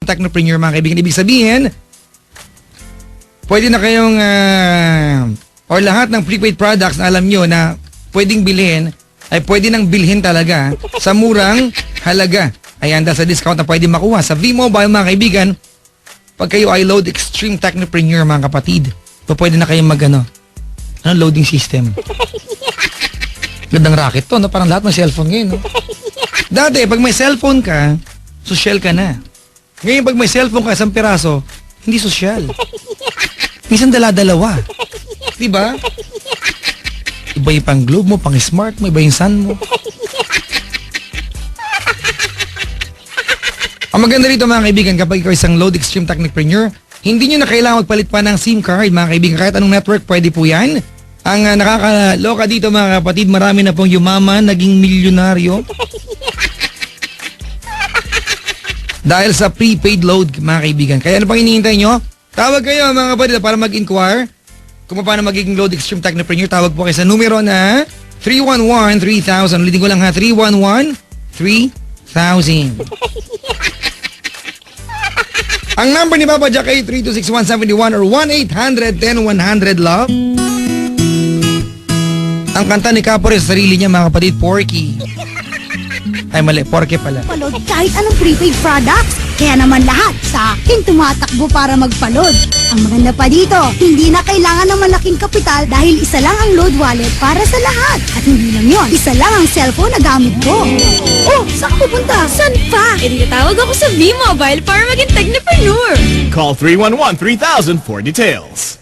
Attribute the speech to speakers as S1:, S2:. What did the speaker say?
S1: Technopreneur mga kaibigan. Ibig sabihin, pwede na kayong or lahat ng prepaid products na alam nyo na pwedeng bilhin ay pwede nang bilhin talaga sa murang halaga. Ayan, dahil sa discount na pwede makuha sa V-Mobile mga kaibigan. Pag kayo ay load Extreme Technopreneur mga kapatid, pwede na kayong loading system. Gandang racket to, no? Parang lahat may cellphone ngayon, no? Dati, pag may cellphone ka, social ka na. Ngayon, pag may cellphone ka, isang piraso, hindi social. Minsan dala-dalawa. Diba? Iba yung pang globe mo, pang smart mo, iba yung sun mo. Ang maganda rito mga kaibigan, kapag ikaw isang load Extreme Technopreneur, hindi nyo na kailangan magpalit pa ng SIM card mga kaibigan. Kahit anong network, pwede po yan. Ang nakakaloka dito mga kapatid, marami na pong yumaman, naging milyonaryo. Dahil sa prepaid load mga kaibigan. Kaya ano pang hinihintay nyo? Tawag kayo mga kapatid para mag-inquire kung paano magiging load Extreme Technopreneur. Tawag po kayo sa numero na 311-3000. Ulitin ko lang ha, 311-3000. Ang number ni Papa Jack ay 326-171 or 1-800-101-100-LOVE. Ang kanta ni Capore sa sarili niya mga kapatid, Porky. Ay mali, Porky pala.
S2: Palod kahit anong prepaid products. Kaya naman lahat sa akin tumatakbo para magpalod. Ang maganda pa dito, hindi na kailangan ng malaking kapital dahil isa lang ang load wallet para sa lahat. At hindi lang yon, isa lang ang cellphone na gamit ko. Oh, saan ka pupunta? Saan pa?
S3: E di tatawag ako sa V-Mobile para maging Technopreneur.
S4: Call 311-3000 for details.